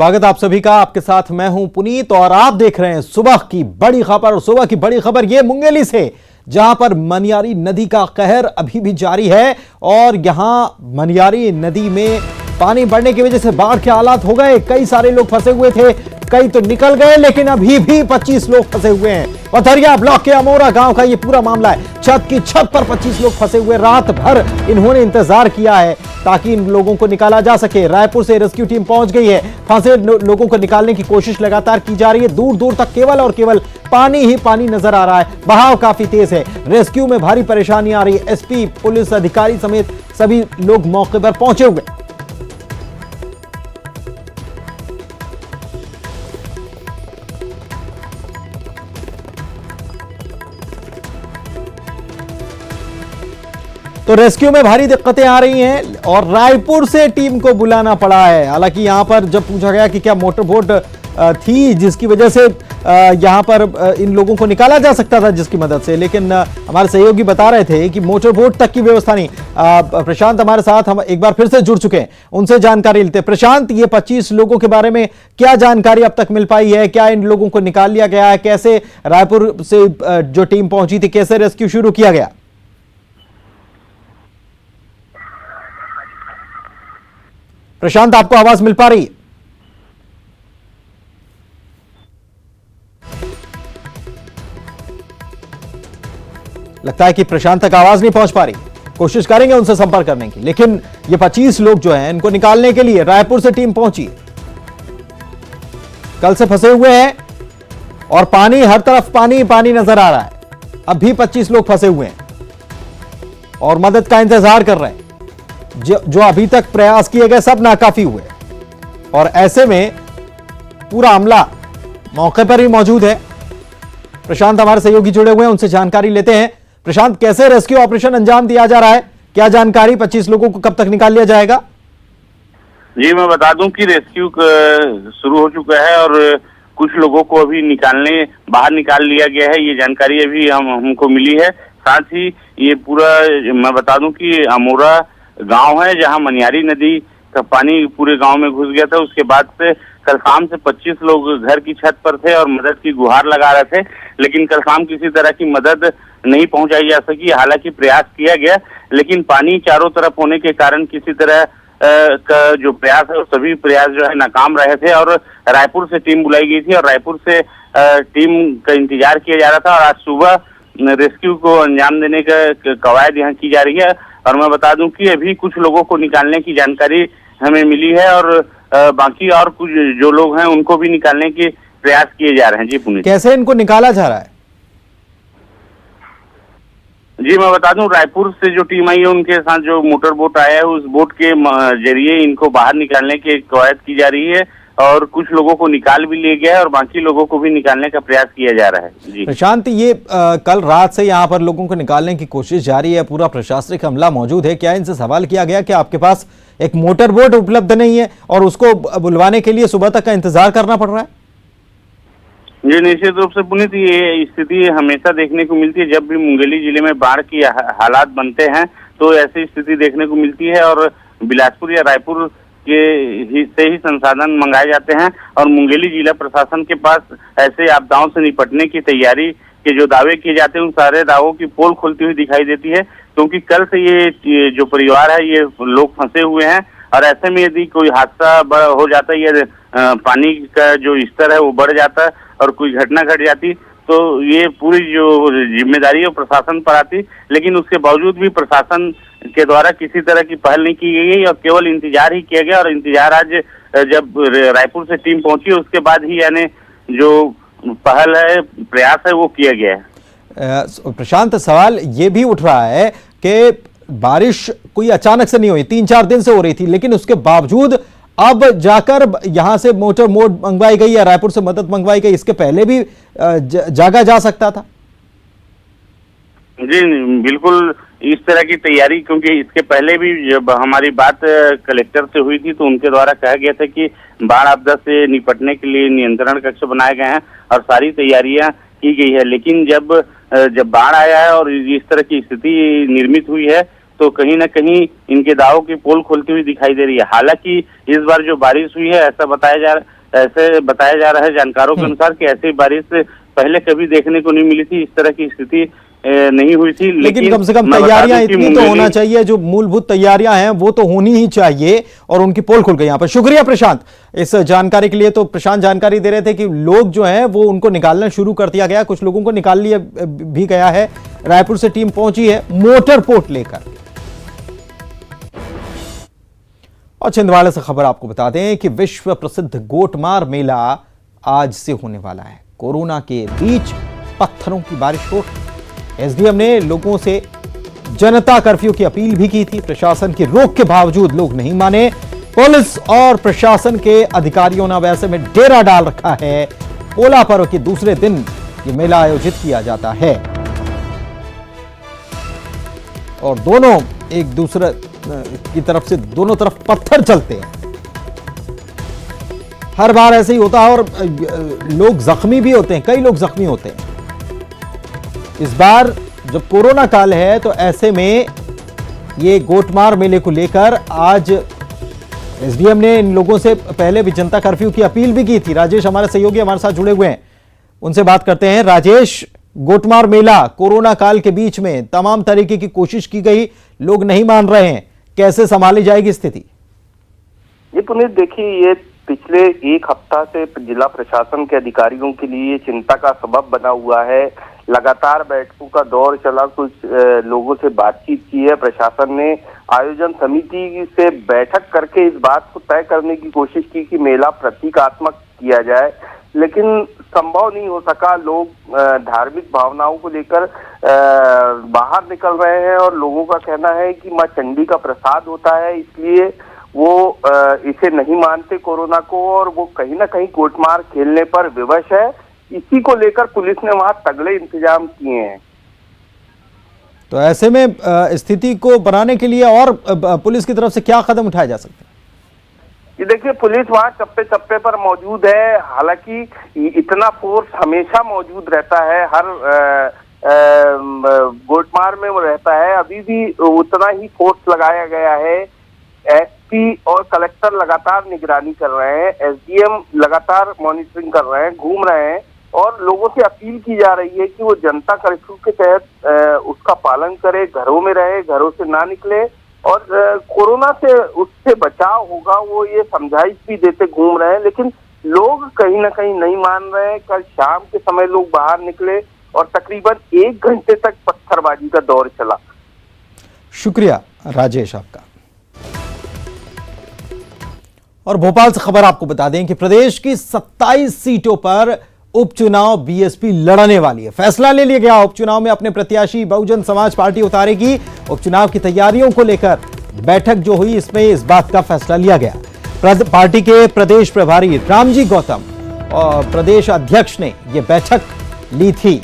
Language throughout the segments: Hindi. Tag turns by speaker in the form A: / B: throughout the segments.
A: स्वागत आप सभी का। आपके साथ मैं हूं पुनीत और आप देख रहे हैं सुबह की बड़ी खबर। और सुबह की बड़ी खबर ये मुंगेली से, जहां पर मनियारी नदी का कहर अभी भी जारी है और यहां मनियारी नदी में पानी बढ़ने की वजह से बाढ़ के हालात हो गए। कई सारे लोग फंसे हुए थे, कई तो निकल गए, लेकिन अभी भी 25 लोग फंसे हुए हैं। पथरिया ब्लॉक के अमोरा गांव का ये पूरा मामला है। छत की छत पर 25 लोग फंसे हुए। रात भर इन्होंने इंतजार किया है ताकि इन लोगों को निकाला जा सके। रायपुर से रेस्क्यू टीम पहुंच गई है। फंसे लोगों को निकालने की कोशिश लगातार की जा रही है। दूर दूर तक केवल और केवल पानी ही पानी नजर आ रहा है। बहाव काफी तेज है। रेस्क्यू में भारी परेशानी आ रही है। एसपी, पुलिस अधिकारी समेत सभी लोग मौके पर पहुंचे हुए। तो रेस्क्यू में भारी दिक्कतें आ रही हैं और रायपुर से टीम को बुलाना पड़ा है। हालांकि यहां पर जब पूछा गया कि क्या मोटर बोट थी जिसकी वजह से यहां पर इन लोगों को निकाला जा सकता था जिसकी मदद से, लेकिन हमारे सहयोगी बता रहे थे कि मोटर बोट तक की व्यवस्था नहीं। प्रशांत हमारे साथ हम एक बार फिर से जुड़ चुके हैं, उनसे जानकारी लेते हैं। प्रशांत, ये 25 लोगों के बारे में क्या जानकारी अब तक मिल पाई है? क्या इन लोगों को निकाल लिया गया है? कैसे रायपुर से जो टीम पहुंची थी, कैसे रेस्क्यू शुरू किया गया? प्रशांत, आपको आवाज मिल पा रही है? लगता है कि प्रशांत तक आवाज नहीं पहुंच पा रही। कोशिश करेंगे उनसे संपर्क करने की, लेकिन ये 25 लोग जो हैं इनको निकालने के लिए रायपुर से टीम पहुंची। कल से फंसे हुए हैं और पानी, हर तरफ पानी पानी नजर आ रहा है। अब भी 25 लोग फंसे हुए हैं और मदद का इंतजार कर रहे हैं। जो अभी तक प्रयास किए गए सब नाकाफी हुए और ऐसे में पूरा अमला मौके पर ही मौजूद है। प्रशांत हमारे सहयोगी जुड़े हुए हैं, उनसे जानकारी लेते हैं। प्रशांत, कैसे रेस्क्यू ऑपरेशन अंजाम दिया जा रहा है? क्या जानकारी? 25 लोगों को कब तक निकाल लिया जाएगा?
B: जी, मैं बता दूं कि रेस्क्यू शुरू हो चुका है और कुछ लोगों को अभी बाहर निकाल लिया गया है। ये जानकारी अभी हमको मिली है। साथ ही ये पूरा मैं बता दूं कि अमोरा गांव है जहां मनियारी नदी का पानी पूरे गांव में घुस गया था। उसके बाद से कल शाम से 25 लोग घर की छत पर थे और मदद की गुहार लगा रहे थे, लेकिन कल शाम किसी तरह की मदद नहीं पहुंचाई जा सकी। हालांकि प्रयास किया गया, लेकिन पानी चारों तरफ होने के कारण किसी तरह का जो प्रयास है, सभी प्रयास जो है नाकाम रहे थे और रायपुर से टीम बुलाई गई थी और रायपुर से टीम का इंतजार किया जा रहा था और आज सुबह रेस्क्यू को अंजाम देने का कवायद यहाँ की जा रही है। और मैं बता दूं कि अभी कुछ लोगों को निकालने की जानकारी हमें मिली है और बाकी और कुछ जो लोग हैं उनको भी निकालने के प्रयास किए जा रहे हैं। जी पुनीत,
A: कैसे इनको निकाला जा रहा है?
B: जी, मैं बता दूं रायपुर से जो टीम आई है उनके साथ जो मोटर बोट आया है, उस बोट के जरिए इनको बाहर निकालने की कवायद की जा रही है और कुछ लोगों को निकाल भी लिया गया है और बाकी लोगों को भी निकालने का प्रयास किया जा रहा है। जी
A: प्रशांत, ये कल रात से यहाँ पर लोगों को निकालने की कोशिश जारी है, पूरा प्रशासनिक अमला मौजूद है। क्या इनसे सवाल किया गया कि आपके पास एक मोटर बोट उपलब्ध नहीं है और उसको बुलवाने के लिए सुबह तक का इंतजार करना पड़ रहा है?
B: जी, निश्चित रूप से पुनीत, ये स्थिति हमेशा देखने को मिलती है। जब भी मुंगेली जिले में बाढ़ की हालात बनते हैं तो ऐसी स्थिति देखने को मिलती है और बिलासपुर या रायपुर से ही संसाधन मंगाए जाते हैं और मुंगेली जिला प्रशासन के पास ऐसे आपदाओं से निपटने की तैयारी के जो दावे किए जाते हैं उन सारे दावों की पोल खुलती हुई दिखाई देती है, क्योंकि कल से ये जो परिवार है ये लोग फंसे हुए हैं और ऐसे में यदि कोई हादसा हो जाता है या पानी का जो स्तर है वो बढ़ जाता है और कोई घटना घट जाती तो ये पूरी जो जिम्मेदारी है प्रशासन पर आती, लेकिन उसके बावजूद भी प्रशासन के द्वारा किसी तरह की पहल नहीं की गई और केवल इंतजार ही किया गया। और इंतजार आज जब रायपुर से टीम पहुंची उसके बाद ही यानी जो पहल है, प्रयास है, वो किया गया है।
A: प्रशांत, सवाल ये भी उठ रहा है कि बारिश कोई अचानक से नहीं हुई, 3-4 दिन से हो रही थी, लेकिन उसके बावजूद अब जाकर यहां से मोटर बोट मंगवाई गई या रायपुर से मदद मंगवाई गई। इसके पहले भी जागा जा सकता था?
B: जी बिल्कुल, इस तरह की तैयारी, क्योंकि इसके पहले भी जब हमारी बात कलेक्टर से हुई थी तो उनके द्वारा कहा गया था कि बाढ़ आपदा से निपटने के लिए नियंत्रण कक्ष बनाए गए हैं और सारी तैयारियां की गई है। लेकिन जब बाढ़ आया है और इस तरह की स्थिति निर्मित हुई है तो कहीं ना कहीं इनके दावों की पोल खोलती हुई दिखाई दे रही है। हालांकि इस बार जो बारिश हुई है ऐसे बताया जा रहा है जानकारों के अनुसार कि ऐसी बारिश पहले कभी देखने को नहीं मिली थी, इस तरह की स्थिति नहीं हुई थी।
A: लेकिन कम से कम तैयारियां इतनी तो होना चाहिए, जो मूलभूत तैयारियां हैं वो तो होनी ही चाहिए, और उनकी पोल खुल गई यहाँ पर। शुक्रिया प्रशांत इस जानकारी के लिए। तो प्रशांत जानकारी दे रहे थे कि लोग जो हैं वो उनको निकालना शुरू कर दिया गया, कुछ लोगों को निकाल लिया भी गया है। रायपुर से टीम पहुंची है मोटर पोट लेकर। और छिंदवाड़ा से खबर आपको बता दें कि विश्व प्रसिद्ध गोटमार मेला आज से होने वाला है। कोरोना के बीच पत्थरों की बारिश हो। एसडीएम ने लोगों से जनता कर्फ्यू की अपील भी की थी। प्रशासन की रोक के बावजूद लोग नहीं माने। पुलिस और प्रशासन के अधिकारियों ने वैसे में डेरा डाल रखा है। पोला पर्व के दूसरे दिन यह मेला आयोजित किया जाता है और दोनों एक दूसरे की तरफ से दोनों तरफ पत्थर चलते हैं। हर बार ऐसे ही होता है और लोग जख्मी भी होते हैं, कई लोग जख्मी होते हैं। इस बार जब कोरोना काल है तो ऐसे में ये गोटमार मेले को लेकर आज एसडीएम ने इन लोगों से पहले भी जनता कर्फ्यू की अपील भी की थी। राजेश हमारे सहयोगी हमारे साथ जुड़े हुए हैं, उनसे बात करते हैं। राजेश, गोटमार मेला कोरोना काल के बीच में तमाम तरीके की कोशिश की गई, लोग नहीं मान रहे हैं, कैसे संभाली जाएगी स्थिति?
C: ये पुनीत देखिए, ये पिछले एक हफ्ता से जिला प्रशासन के अधिकारियों के लिए चिंता का सबब बना हुआ है। लगातार बैठकों का दौर चला, कुछ लोगों से बातचीत की है। प्रशासन ने आयोजन समिति से बैठक करके इस बात को तय करने की कोशिश की कि मेला प्रतीकात्मक किया जाए, लेकिन संभव नहीं हो सका। लोग धार्मिक भावनाओं को लेकर बाहर निकल रहे हैं और लोगों का कहना है कि मां चंडी का प्रसाद होता है, इसलिए वो इसे नहीं मानते कोरोना को, और वो कहीं ना कहीं गोटमार खेलने पर विवश है। इसी को लेकर पुलिस ने वहां तगड़े इंतजाम किए हैं।
A: तो ऐसे में स्थिति को बनाने के लिए और पुलिस की तरफ से क्या कदम उठाए जा सकते हैं?
C: ये देखिए, पुलिस वहाँ चप्पे चप्पे पर मौजूद है। हालांकि इतना फोर्स हमेशा मौजूद रहता है, हर गोटमार में वो रहता है। अभी भी उतना ही फोर्स लगाया गया है। एसपी और कलेक्टर लगातार निगरानी कर रहे हैं, एसडीएम लगातार मॉनिटरिंग कर रहे हैं, घूम रहे हैं, और लोगों से अपील की जा रही है कि वो जनता कर्फ्यू के तहत उसका पालन करे, घरों में रहे, घरों से ना निकले, और कोरोना से उससे बचाव होगा वो ये समझाइश भी देते घूम रहे हैं। लेकिन लोग कहीं ना कहीं नहीं मान रहे हैं। कल शाम के समय लोग बाहर निकले और तकरीबन 1 घंटे तक पत्थरबाजी का दौर चला।
A: शुक्रिया राजेश आपका। और भोपाल से खबर आपको बता दें कि प्रदेश की 27 सीटों पर उपचुनाव बीएसपी लड़ने वाली है। फैसला ले लिया गया, उपचुनाव में अपने प्रत्याशी बहुजन समाज पार्टी उतारेगी। उपचुनाव की तैयारियों को लेकर बैठक जो हुई, इसमें इस बात का फैसला लिया गया। पार्टी के प्रदेश प्रभारी रामजी गौतम और प्रदेश अध्यक्ष ने यह बैठक ली थी,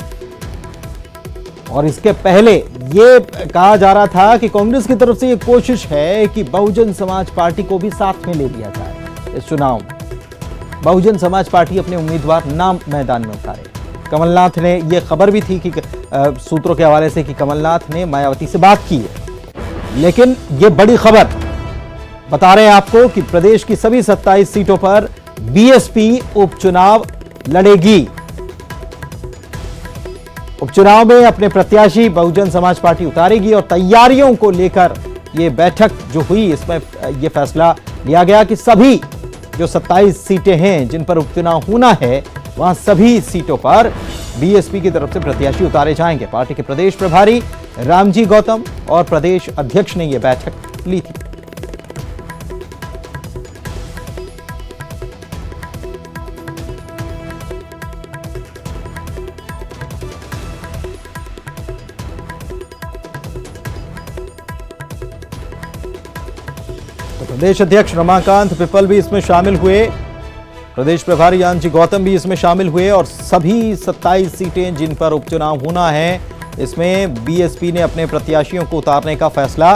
A: और इसके पहले यह कहा जा रहा था कि कांग्रेस की तरफ से यह कोशिश है कि बहुजन समाज पार्टी को भी साथ में ले लिया जाए इस चुनाव में। बहुजन समाज पार्टी अपने उम्मीदवार नाम मैदान में उतारे। कमलनाथ ने यह खबर भी थी कि सूत्रों के हवाले से कि कमलनाथ ने मायावती से बात की है। लेकिन यह बड़ी खबर बता रहे हैं आपको कि प्रदेश की सभी 27 सीटों पर बीएसपी उपचुनाव लड़ेगी। उपचुनाव में अपने प्रत्याशी बहुजन समाज पार्टी उतारेगी, और तैयारियों को लेकर यह बैठक जो हुई, इसमें यह फैसला लिया गया कि सभी जो 27 सीटें हैं जिन पर उपचुनाव होना है, वहां सभी सीटों पर बीएसपी की तरफ से प्रत्याशी उतारे जाएंगे। पार्टी के प्रदेश प्रभारी रामजी गौतम और प्रदेश अध्यक्ष ने यह बैठक ली थी। प्रदेश अध्यक्ष रमाकांत पिपल भी इसमें शामिल हुए, प्रदेश प्रभारी रामजी गौतम भी इसमें शामिल हुए, और सभी 27 सीटें जिन पर उपचुनाव होना है, इसमें बीएसपी ने अपने प्रत्याशियों को उतारने का फैसला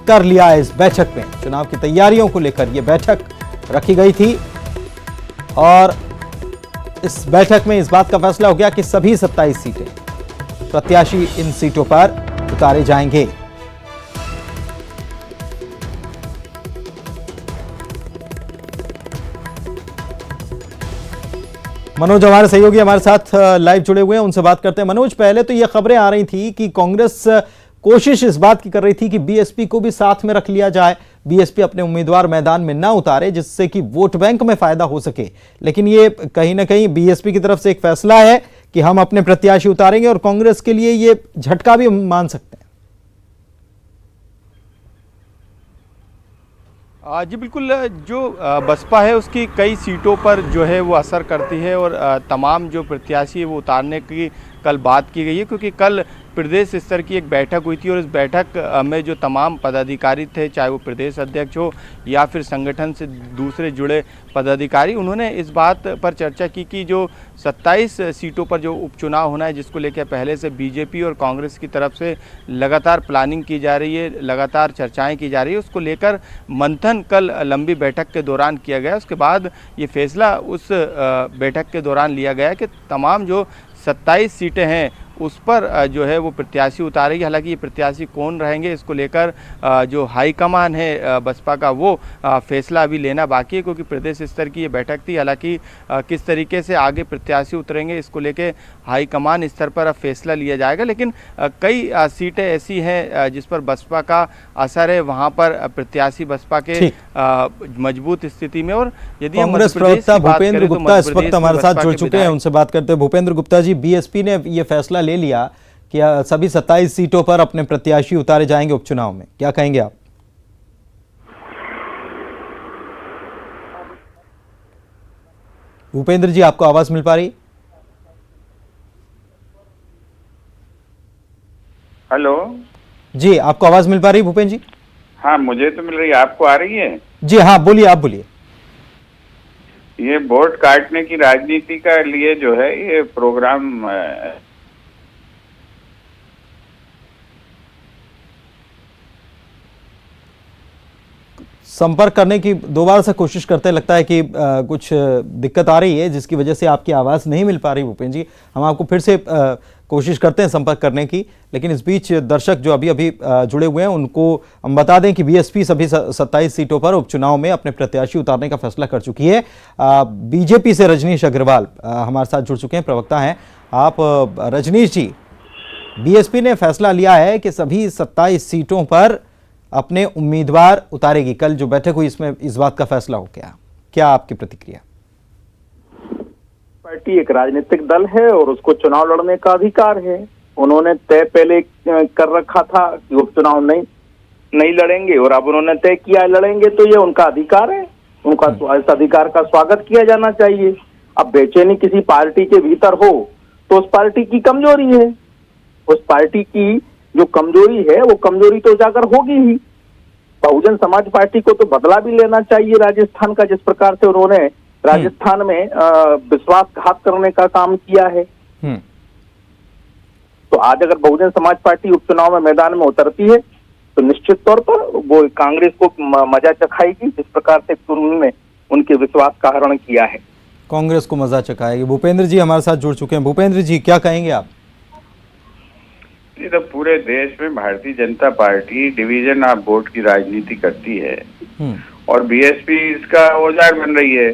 A: कर लिया है। इस बैठक में चुनाव की तैयारियों को लेकर यह बैठक रखी गई थी, और इस बैठक में इस बात का फैसला हो गया कि सभी 27 सीटें प्रत्याशी इन सीटों पर उतारे जाएंगे। मनोज हमारे सहयोगी हमारे साथ लाइव जुड़े हुए हैं, उनसे बात करते हैं। मनोज, पहले तो ये खबरें आ रही थी कि कांग्रेस कोशिश इस बात की कर रही थी कि बीएसपी को भी साथ में रख लिया जाए, बीएसपी अपने उम्मीदवार मैदान में ना उतारे जिससे कि वोट बैंक में फायदा हो सके। लेकिन ये कहीं ना कहीं बीएसपी की तरफ से एक फैसला है कि हम अपने प्रत्याशी उतारेंगे और कांग्रेस के लिए ये झटका भी मान सकते हैं।
D: जी बिल्कुल, जो बसपा है उसकी कई सीटों पर जो है वो असर करती है और तमाम जो प्रत्याशी है वो उतारने की कल बात की गई है, क्योंकि कल प्रदेश स्तर की एक बैठक हुई थी और इस बैठक में जो तमाम पदाधिकारी थे, चाहे वो प्रदेश अध्यक्ष हो या फिर संगठन से दूसरे जुड़े पदाधिकारी, उन्होंने इस बात पर चर्चा की कि जो 27 सीटों पर जो उपचुनाव होना है, जिसको लेकर पहले से बीजेपी और कांग्रेस की तरफ से लगातार प्लानिंग की जा रही है, लगातार चर्चाएं की जा रही है, उसको लेकर मंथन कल लंबी बैठक के दौरान किया गया। उसके बाद ये फैसला उस बैठक के दौरान लिया गया कि तमाम जो 27 सीटें हैं उस पर जो है वो प्रत्याशी उतारेगी। हालांकि ये प्रत्याशी कौन रहेंगे इसको लेकर जो हाईकमान है बसपा का वो फैसला अभी लेना बाकी है, क्योंकि प्रदेश स्तर की ये बैठक थी। हालांकि किस तरीके से आगे प्रत्याशी उतरेंगे इसको लेकर हाईकमान स्तर पर अब फैसला लिया जाएगा। लेकिन कई सीटें ऐसी हैं जिस पर बसपा का असर है, वहाँ पर प्रत्याशी बसपा के मजबूत स्थिति में। और यदि
A: कांग्रेस प्रवक्ता भूपेंद्र गुप्ता इस वक्त हमारे साथ जुड़ चुके हैं, उनसे बात करते हैं। भूपेंद्र गुप्ता जी, बीएसपी ने ये फैसला ले लिया कि सभी 27 सीटों पर अपने प्रत्याशी उतारे जाएंगे उपचुनाव में, क्या कहेंगे आप? भूपेंद्र जी, आपको आवाज मिल पा रही?
B: हेलो
A: जी, आपको आवाज मिल पा रही भूपेंद्र जी?
B: हाँ, मुझे तो मिल रही है, आपको आ रही है?
A: जी हाँ, बोलिए, आप बोलिए।
B: ये वोट काटने की राजनीति का लिए जो है ये प्रोग्राम
A: संपर्क करने की दोबारा से कोशिश करते हैं, लगता है कि कुछ दिक्कत आ रही है जिसकी वजह से आपकी आवाज़ नहीं मिल पा रही भूपेंद्र जी। हम आपको फिर से कोशिश करते हैं संपर्क करने की, लेकिन इस बीच दर्शक जो अभी अभी जुड़े हुए हैं उनको हम बता दें कि बीएसपी सभी 27 सीटों पर उपचुनाव में अपने प्रत्याशी उतारने का फैसला कर चुकी है। बीजेपी से रजनीश अग्रवाल हमारे साथ जुड़ चुके हैं, प्रवक्ता हैं आप। रजनीश जी, बीएसपी ने फैसला लिया है कि सभी 27 सीटों पर अपने उम्मीदवार उतारेगी। कल जो बैठक हुई इसमें इस बात का फैसला हो गया, क्या आपकी प्रतिक्रिया?
E: पार्टी एक राजनीतिक दल है और उसको चुनाव लड़ने का अधिकार है। उन्होंने तय पहले कर रखा था कि उपचुनाव नहीं लड़ेंगे और अब उन्होंने तय किया लड़ेंगे, तो ये उनका अधिकार है, उनका इस अधिकार का स्वागत किया जाना चाहिए। अब बेचैनी किसी पार्टी के भीतर हो तो उस पार्टी की कमजोरी है, उस पार्टी की जो कमजोरी है वो कमजोरी तो उजागर होगी ही। बहुजन समाज पार्टी को तो बदला भी लेना चाहिए राजस्थान का, जिस प्रकार से उन्होंने राजस्थान में विश्वासघात करने का काम किया है। तो आज अगर बहुजन समाज पार्टी उपचुनाव में मैदान में उतरती है तो निश्चित तौर पर वो कांग्रेस को मजा चखाएगी, जिस प्रकार से पूर्व में उनके विश्वास का हरण किया है।
A: कांग्रेस को मजा चखाएगी। भूपेंद्र जी हमारे साथ जुड़ चुके हैं। भूपेंद्र जी, क्या कहेंगे आप?
B: ये तो पूरे देश में Bharatiya Janata party division of vote की राजनीति करती है और बीएसपी इसका औजार बन रही है।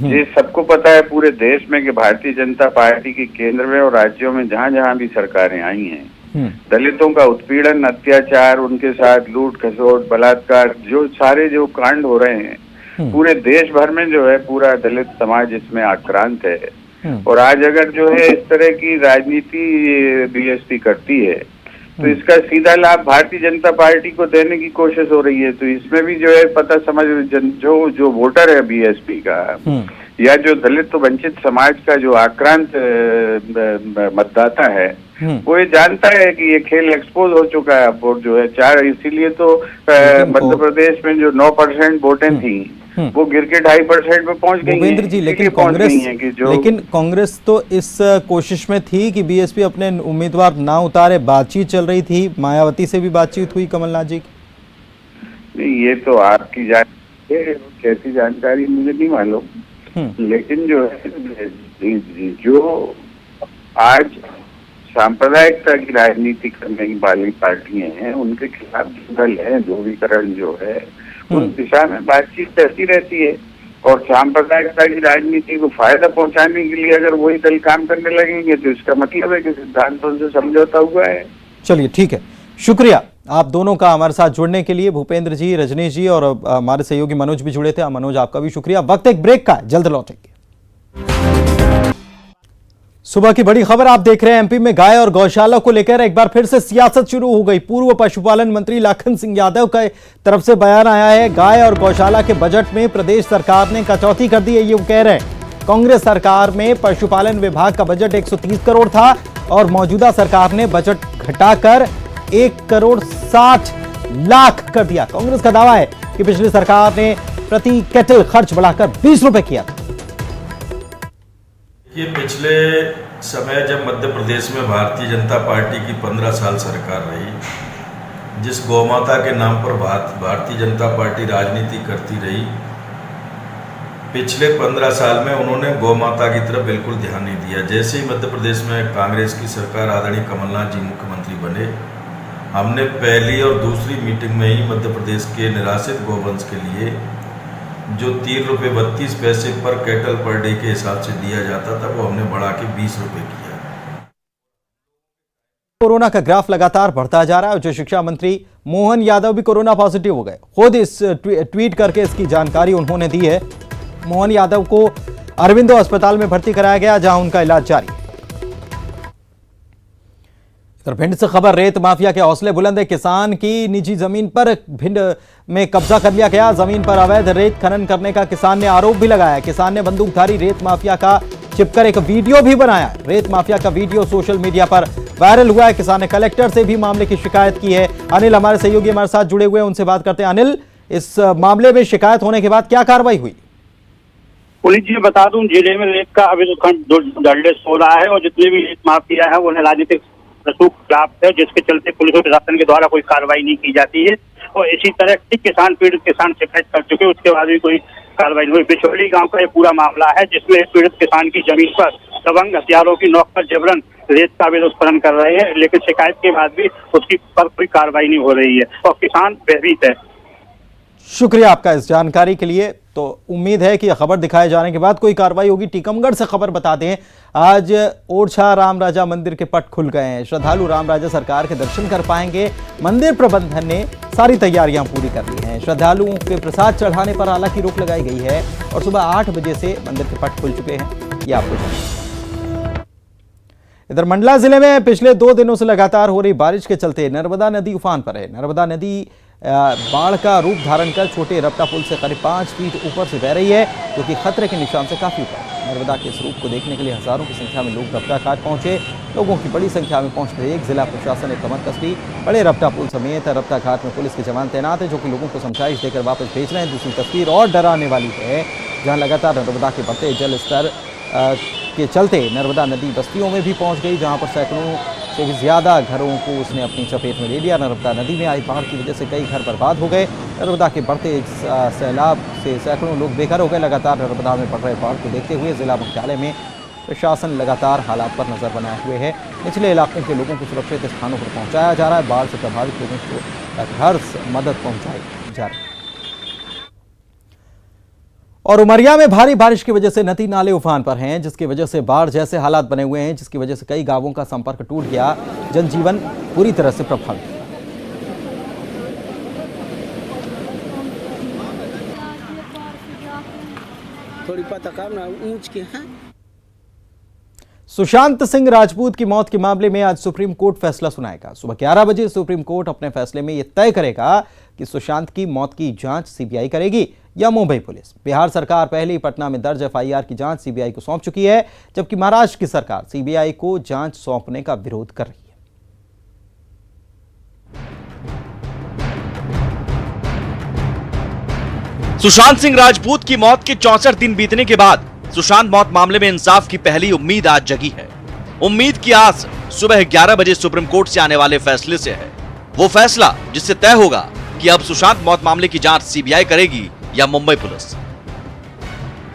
B: ये सबको पता है पूरे देश में कि भारतीय जनता पार्टी की केंद्र में और राज्यों में जहां जहां भी सरकारें आई हैं, दलितों का उत्पीड़न, अत्याचार, उनके साथ लूट खसोट, बलात्कार, जो सारे जो कांड हो रहे हैं पूरे देश भर में जो है पूरा दलित समाज इसमें आक्रांत है। और आज अगर जो है इस तरह की राजनीति बीएसपी करती है तो इसका सीधा लाभ भारतीय जनता पार्टी को देने की कोशिश हो रही है। तो इसमें भी जो है पता समझ जो वोटर है बीएसपी का या जो दलित वंचित समाज का जो आक्रांत मतदाता है वो ये जानता है कि ये खेल एक्सपोज हो चुका है। और जो है इसीलिए तो मध्य प्रदेश में जो 9% वोटें थी वो गिर के 2.5% पे पहुंच गई
A: भूपेंद्र जी, लेकिन कांग्रेस तो इस कोशिश में थी कि बीएसपी अपने उम्मीदवार ना उतारे। बातचीत चल रही थी, मायावती से भी बातचीत हुई कमलनाथ जी की।
B: नहीं, ये तो आपकी जानकारी, कैसी जानकारी मुझे नहीं मालूम, लेकिन जो है जो आज सांप्रदायिकता की राजनीति करने वाली पार्टियां हैं उनके खिलाफ दल है, ध्रुवीकरण जो है उस दिशा में बातचीत चलती रहती है।
F: और सांप्रदायिकता की राजनीति को फायदा पहुंचाने के लिए अगर वही दल काम करने लगेंगे तो इसका मतलब है कि सिद्धांतों से समझौता हुआ है।
A: चलिए ठीक है, शुक्रिया आप दोनों का हमारे साथ जुड़ने के लिए। भूपेंद्र जी, रजनीश जी और हमारे सहयोगी मनोज भी जुड़े थे। मनोज आपका भी शुक्रिया। वक्त एक ब्रेक का है, जल्द लौटेंगे। सुबह की बड़ी खबर आप देख रहे हैं। एमपी में गाय और गौशाला को लेकर एक बार फिर से सियासत शुरू हो गई। पूर्व पशुपालन मंत्री लाखन सिंह यादव की तरफ से बयान आया है। गाय और गौशाला के बजट में प्रदेश सरकार ने कटौती कर दी है, ये वो कह रहे हैं। कांग्रेस सरकार में पशुपालन विभाग का बजट 130 करोड़ था और मौजूदा सरकार ने बजट घटाकर 1,60,00,000 कर दिया। कांग्रेस का दावा है कि पिछली सरकार ने प्रति केटल खर्च बढ़ाकर 20 रुपए किया था।
G: ये पिछले समय जब मध्य प्रदेश में भारतीय जनता पार्टी की 15 साल सरकार रही, जिस गौमाता के नाम पर भारतीय जनता पार्टी राजनीति करती रही, पिछले 15 साल में उन्होंने गौमाता की तरफ बिल्कुल ध्यान नहीं दिया। जैसे ही मध्य प्रदेश में कांग्रेस की सरकार, आदरणीय कमलनाथ जी मुख्यमंत्री बने, हमने पहली और दूसरी मीटिंग में ही मध्य प्रदेश के निराश्रित गौवंश के लिए जो 3 रुपये 32 पैसे पर कैटल पर डे के हिसाब से दिया जाता था, वो हमने बढ़ा के 20 रुपये किया।
A: कोरोना का ग्राफ लगातार बढ़ता जा रहा है। उच्च शिक्षा मंत्री मोहन यादव भी कोरोना पॉजिटिव हो गए। खुद इस ट्वीट करके इसकी जानकारी उन्होंने दी है। मोहन यादव को अरविंदो अस्पताल में भर्ती कराया गया, जहां उनका इलाज जारी है। भिंड से खबर, रेत माफिया के हौसले बुलंद है। किसान की निजी जमीन पर भिंड में कब्जा कर लिया गया। जमीन पर अवैध रेत खनन करने का किसान ने आरोप भी लगाया। किसान ने बंदूकधारी रेत माफिया का चिपकर एक वीडियो भी बनाया। रेत माफिया का वीडियो सोशल मीडिया पर वायरल हुआ है। किसान ने कलेक्टर से भी मामले की शिकायत की है। अनिल हमारे सहयोगी हमारे साथ जुड़े हुए हैं, उनसे बात करते हैं। अनिल, इस मामले में शिकायत होने के बाद क्या कार्रवाई हुई?
H: पुलिस जी बता दूं, जिले में रेत का अभी दंडेश हो रहा है और जितने भी रेत माफिया है वो राजनीतिक रसूख खिलाफ है, जिसके चलते पुलिस और प्रशासन के द्वारा कोई कार्रवाई नहीं की जाती है। और इसी तरह किसान पीड़ित किसान शिकायत कर चुके, उसके बाद भी कोई कार्रवाई नहीं हुई। बिछोली गांव का ये पूरा मामला है, जिसमें पीड़ित किसान की जमीन पर दबंग हथियारों की नोक पर जबरन रेत का अवैध उत्खनन कर रहे हैं, लेकिन शिकायत के बाद भी उसकी पर कोई कार्रवाई नहीं हो रही है और किसान भयभीत है।
A: शुक्रिया आपका इस जानकारी के लिए। तो उम्मीद है कि यह खबर दिखाए जाने के बाद कोई कार्रवाई होगी। टीकमगढ़ से खबर बता दें, आज ओरछा राम राजा मंदिर के पट खुल गए हैं। श्रद्धालु राम राजा सरकार के दर्शन कर पाएंगे। मंदिर प्रबंधन ने सारी तैयारियां पूरी कर ली हैं। श्रद्धालुओं के प्रसाद चढ़ाने पर हालांकि रोक लगाई गई है और सुबह 8 बजे से मंदिर के पट खुल चुके हैं, ये आपको जानना। इधर मंडला जिले में पिछले 2 दिनों से लगातार हो रही बारिश के चलते नर्मदा नदी उफान पर है। नर्मदा नदी बाढ़ का रूप धारण कर छोटे रपटा पुल से करीब 5 फीट ऊपर से बह रही है, जो कि खतरे के निशान से काफी ऊपर है। नर्मदा के इस रूप को देखने के लिए हजारों की संख्या में लोग रपटा घाट पहुंचे। लोगों की बड़ी संख्या में पहुंचते देख जिला प्रशासन ने कमर कस ली। बड़े रपटा पुल समेत रपटा घाट में पुलिस के जवान तैनात है, जो कि लोगों को समझाइश देकर वापस भेज रहे हैं। दूसरी तस्वीर और डराने वाली है, जहां लगातार नर्मदा के बढ़ते जल स्तर के चलते नर्मदा नदी बस्तियों में भी पहुंच गई, जहां पर सैकड़ों से भी ज्यादा घरों को उसने अपनी चपेट में ले लिया। नर्मदा नदी में आई बाढ़ की वजह से कई घर बर्बाद हो गए। नर्मदा के बढ़ते सैलाब से सैकड़ों लोग बेघर हो गए। लगातार नर्मदा में बढ़ रहे बाढ़ को देखते हुए जिला मुख्यालय में प्रशासन लगातार हालात पर नजर बनाए हुए है। निचले इलाकों के लोगों को सुरक्षित स्थानों पर पहुंचाया जा रहा है। बाढ़ से प्रभावित लोगों को हर मदद पहुंचाई जा रही है। और उमरिया में भारी बारिश की वजह से नदी नाले उफान पर हैं, जिसकी वजह से बाढ़ जैसे हालात बने हुए हैं, जिसकी वजह से कई गांवों का संपर्क टूट गया। जनजीवन पूरी तरह से प्रभावित।
I: थोड़ी पता करना ऊंच के हैं।
A: सुशांत सिंह राजपूत की मौत के मामले में आज सुप्रीम कोर्ट फैसला सुनाएगा। सुबह 11 बजे सुप्रीम कोर्ट अपने फैसले में यह तय करेगा कि सुशांत की मौत की जांच सीबीआई करेगी या मुंबई पुलिस। बिहार सरकार पहले ही पटना में दर्ज एफआईआर की जांच सीबीआई को सौंप चुकी है, जबकि महाराष्ट्र की सरकार सीबीआई को जांच सौंपने का विरोध कर रही है।
J: सुशांत सिंह राजपूत की मौत के 64 दिन बीतने के बाद सुशांत मौत मामले में इंसाफ की पहली उम्मीद आज जगी है। उम्मीद की आस सुबह 11 बजे सुप्रीम कोर्ट से आने वाले फैसले से है। वो फैसला जिससे तय होगा कि अब सुशांत मौत मामले की जांच सीबीआई करेगी या मुंबई पुलिस।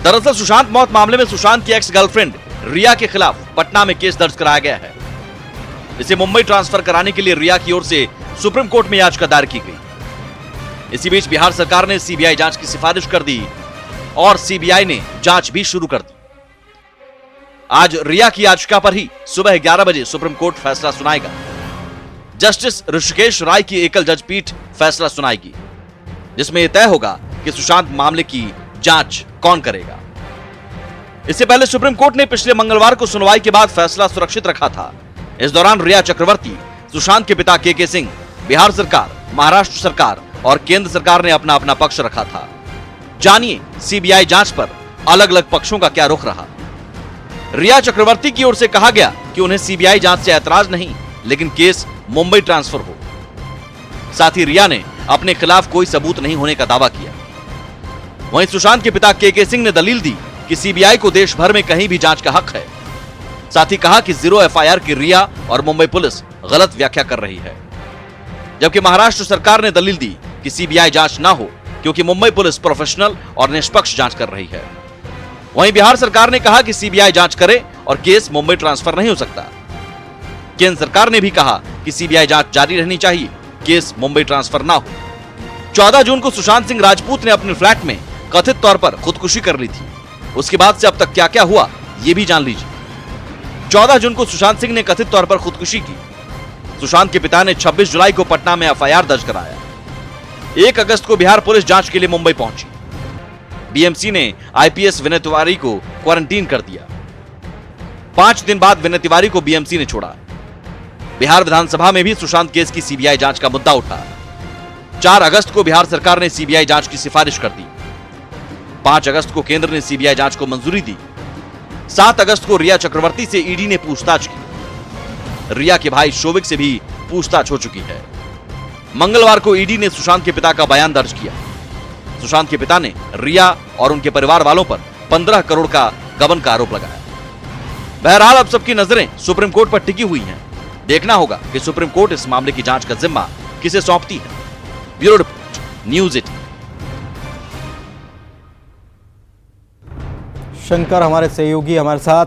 J: दरअसल सुशांत मौत मामले में सुशांत की एक्स गर्लफ्रेंड रिया के खिलाफ पटना में केस दर्ज कराया गया है। इसे मुंबई ट्रांसफर कराने के लिए रिया की ओर से सुप्रीम कोर्ट में याचिका दायर की गई। इसी बीच बिहार सरकार ने सीबीआई जांच की सिफारिश कर दी और सीबीआई ने जांच भी शुरू कर दी। आज रिया की याचिका पर ही सुबह 11 बजे सुप्रीम कोर्ट फैसला सुनाएगा। जस्टिस ऋषिकेश राय की एकल जज पीठ फैसला सुनाएगी, जिसमें यह तय होगा कि सुशांत मामले की जांच कौन करेगा। इससे पहले सुप्रीम कोर्ट ने पिछले मंगलवार को सुनवाई के बाद फैसला सुरक्षित रखा था। इस दौरान रिया चक्रवर्ती, सुशांत के पिता के सिंह, बिहार सरकार, महाराष्ट्र सरकार और केंद्र सरकार ने अपना अपना पक्ष रखा था। जानिए सीबीआई जांच पर अलग अलग पक्षों का क्या रुख रहा। रिया चक्रवर्ती की ओर से कहा गया कि उन्हें सीबीआई जांच से ऐतराज नहीं, लेकिन केस मुंबई ट्रांसफर हो। साथ ही रिया ने अपने खिलाफ कोई सबूत नहीं होने का दावा किया। वहीं सुशांत के पिता के सिंह ने दलील दी कि सीबीआई को देश भर में कहीं भी जांच का हक है। साथ ही कहा कि 0 एफआईआर की रिया और मुंबई पुलिस गलत व्याख्या कर रही है। जबकि महाराष्ट्र सरकार ने दलील दी कि सीबीआई जांच ना हो, क्योंकि मुंबई पुलिस प्रोफेशनल और निष्पक्ष जांच कर रही है। वहीं बिहार सरकार ने कहा कि सीबीआई जांच करे और केस मुंबई ट्रांसफर नहीं हो सकता। केंद्र सरकार ने भी कहा कि सीबीआई जांच जारी रहनी चाहिए, केस मुंबई ट्रांसफर ना हो। 14 जून को सुशांत सिंह राजपूत ने अपने फ्लैट में कथित तौर पर खुदकुशी कर ली थी। उसके बाद से अब तक क्या क्या हुआ ये भी जान लीजिए। 14 जून को सुशांत सिंह ने कथित तौर पर खुदकुशी की। सुशांत के पिता ने 26 जुलाई को पटना में एफआईआर दर्ज कराया। 1 अगस्त को बिहार पुलिस जांच के लिए मुंबई पहुंची। बीएमसी ने आईपीएस विनय तिवारी को क्वारंटीन कर दिया। 5 दिन बाद विनय तिवारी को बीएमसी ने छोड़ा। बिहार विधानसभा में भी सुशांत केस की सीबीआई जांच का मुद्दा उठा। 4 अगस्त को बिहार सरकार ने सीबीआई जांच की सिफारिश कर दी। 5 अगस्त को केंद्र ने सीबीआई जांच को मंजूरी दी। 7 अगस्त को रिया चक्रवर्ती से ईडी ने पूछताछ की। रिया के भाई शोविक से भी पूछताछ हो चुकी है। मंगलवार को ईडी ने सुशांत के पिता का बयान दर्ज किया। सुशांत के पिता ने रिया और उनके परिवार वालों पर 15 करोड़ का गबन का आरोप लगाया। बहरहाल अब सबकी नजरें सुप्रीम कोर्ट पर टिकी हुई हैं। देखना होगा कि सुप्रीम कोर्ट इस मामले की जांच का जिम्मा किसे सौंपती है। Bureau report, news 18।
A: शंकर हमारे सहयोगी हमारे साथ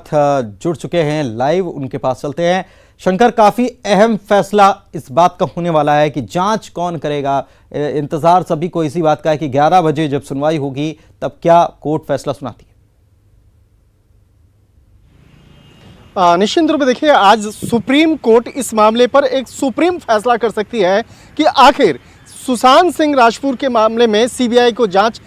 A: जुड़ चुके हैं लाइव, उनके पास चलते हैं। शंकर, काफी अहम फैसला इस बात का होने वाला है कि जांच कौन करेगा। इंतजार सभी को इसी बात का है कि 11 बजे जब सुनवाई होगी तब क्या कोर्ट फैसला सुनाती है।
K: निश्चित रूप से देखिए, आज सुप्रीम कोर्ट इस मामले पर एक सुप्रीम फैसला कर सकती है कि आखिर सुशांत सिंह राजपूत के मामले में सीबीआई को जांच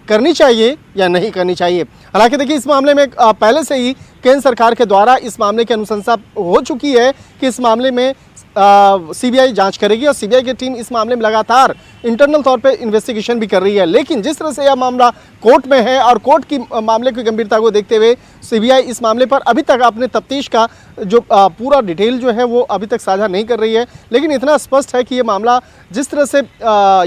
K: करनी चाहिए या नहीं करनी चाहिए। हालांकि देखिए, इस मामले में पहले से ही केंद्र सरकार के द्वारा इस मामले की अनुशंसा हो चुकी है कि इस मामले में सीबीआई जांच करेगी और सीबीआई की टीम इस मामले में लगातार इंटरनल तौर पे इन्वेस्टिगेशन भी कर रही है। लेकिन जिस तरह से यह मामला कोर्ट में है और कोर्ट की मामले की गंभीरता को देखते हुए सीबीआई इस मामले पर अभी तक अपने तफ्तीश का जो पूरा डिटेल जो है वो अभी तक साझा नहीं कर रही है। लेकिन इतना स्पष्ट है कि ये मामला जिस तरह से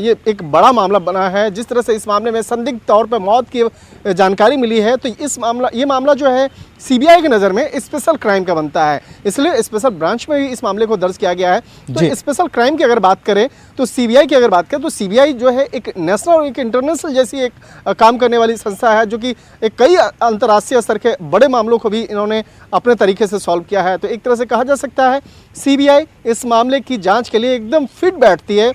K: ये एक बड़ा मामला बना है, जिस तरह से इस मामले में संदिग्ध तौर पर मौत की जानकारी मिली है, तो ये मामला जो है सीबीआई की नज़र में स्पेशल क्राइम का बनता है। इसलिए स्पेशल ब्रांच में भी इस मामले को दर्ज किया गया है। तो स्पेशल क्राइम की अगर बात करें तो सीबीआई की अगर बात करें तो सीबीआई जो है एक नेशनल और एक इंटरनेशनल जैसी एक काम करने वाली संस्था है, जो कि एक कई अंतर्राष्ट्रीय स्तर के बड़े मामलों को भी इन्होंने अपने तरीके से सॉल्व किया है। तो एक तरह से कहा जा सकता है सीबीआई इस मामले की जांच के लिए एकदम फिट बैठती है।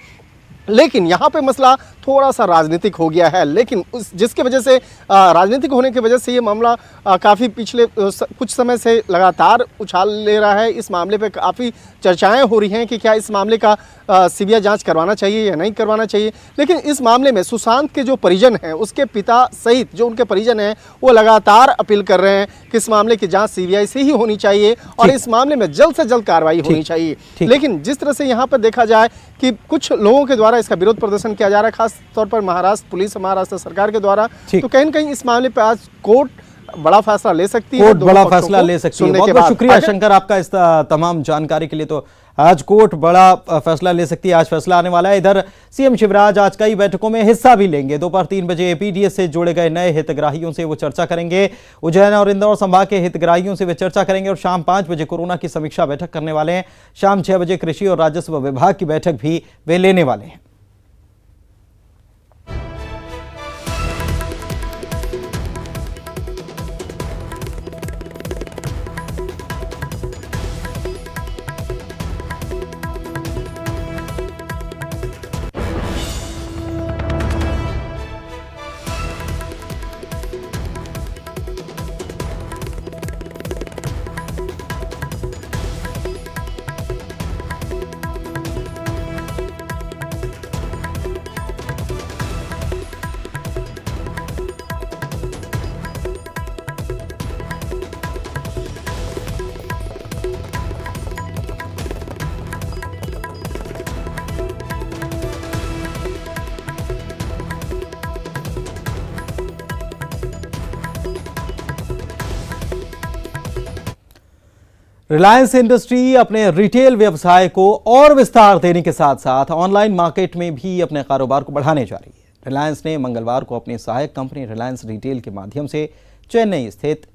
K: लेकिन यहाँ पे मसला थोड़ा सा राजनीतिक हो गया है। लेकिन जिसके वजह से राजनीतिक होने की वजह से ये मामला काफ़ी पिछले कुछ समय से लगातार उछाल ले रहा है। इस मामले पे काफ़ी चर्चाएं हो रही हैं कि क्या इस मामले का सीबीआई जांच करवाना चाहिए या नहीं करवाना चाहिए। लेकिन इस मामले में सुशांत के जो परिजन हैं, उसके पिता सहित जो उनके परिजन हैं, वो लगातार अपील कर रहे हैं कि इस मामले की जाँच सीबीआई से ही होनी चाहिए और इस मामले में जल्द से जल्द कार्रवाई होनी चाहिए। लेकिन जिस तरह से यहाँ पर देखा जाए कि कुछ लोगों के द्वारा इसका विरोध प्रदर्शन किया जा रहा है, खास तौर पर महाराष्ट्र पुलिस, महाराष्ट्र सरकार के द्वारा, तो कहीं न कहीं इस मामले पर आज कोर्ट बड़ा फैसला ले सकती है।
A: कोर्ट बड़ा फैसला ले सकती है। बहुत बहुत शुक्रिया शंकर आपका इस तमाम जानकारी के लिए। तो आज कोर्ट बड़ा फैसला ले सकती है, आज फैसला आने वाला है। इधर सीएम शिवराज आज कई बैठकों में हिस्सा भी लेंगे। दोपहर 3 बजे एपीडीएस से जोड़े गए नए हितग्राहियों से वो चर्चा करेंगे। उज्जैन और इंदौर संभाग के हितग्राहियों से वे चर्चा करेंगे और शाम 5 बजे कोरोना की समीक्षा बैठक करने वाले हैं। शाम 6 बजे कृषि और राजस्व विभाग की बैठक भी वे लेने वाले हैं। रिलायंस इंडस्ट्री अपने रिटेल व्यवसाय को और विस्तार देने के साथ साथ ऑनलाइन मार्केट में भी अपने कारोबार को बढ़ाने जा रही है। रिलायंस ने मंगलवार को अपनी सहायक कंपनी रिलायंस रिटेल के माध्यम से चेन्नई स्थित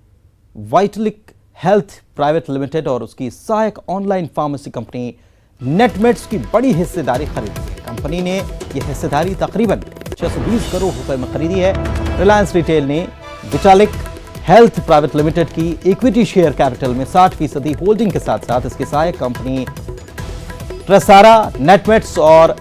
A: वाइटलिक हेल्थ प्राइवेट लिमिटेड और उसकी सहायक ऑनलाइन फार्मेसी कंपनी नेटमेट्स की बड़ी हिस्सेदारी खरीदी है। कंपनी ने यह हिस्सेदारी तकरीबन 620 करोड़ रुपए में खरीदी है। रिलायंस रिटेल ने विटालिक हेल्थ प्राइवेट लिमिटेड की इक्विटी शेयर कैपिटल में 60% होल्डिंग के साथ साथ इसकी सहायक कंपनी ट्रेसारा, नेटमेट्स और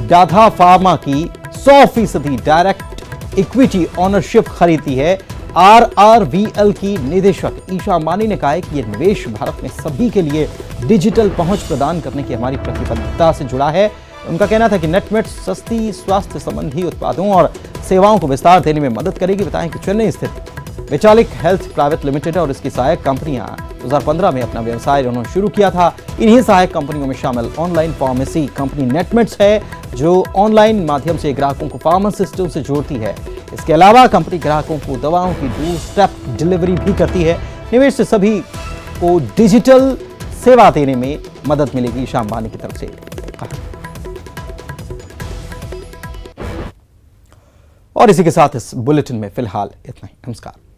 A: डाधा फार्मा की 100% डायरेक्ट इक्विटी ओनरशिप खरीदी है। RRVL की निदेशक ईशा मानी ने कहा है कि यह निवेश भारत में सभी के लिए डिजिटल पहुंच प्रदान करने की हमारी प्रतिबद्धता से जुड़ा है। उनका कहना था कि नेटमेट्स सस्ती स्वास्थ्य संबंधी उत्पादों और सेवाओं को विस्तार देने में मदद करेगी। बताएं कि चेन्नई स्थित विटालिक हेल्थ प्राइवेट लिमिटेड और इसकी सहायक कंपनियां 2015 में अपना व्यवसाय उन्होंने शुरू किया था। इन्हीं सहायक कंपनियों में शामिल ऑनलाइन फार्मेसी कंपनी नेटमेट्स है, जो ऑनलाइन माध्यम से ग्राहकों को फार्मासिस्टों से जोड़ती है। इसके अलावा कंपनी ग्राहकों को दवाओं की 2 स्टेप डिलीवरी भी करती है। निवेश से सभी को डिजिटल सेवा देने में मदद मिलेगी, ईशा अंबानी की तरफ से। और इसी के साथ इस बुलेटिन में फिलहाल इतना ही। नमस्कार।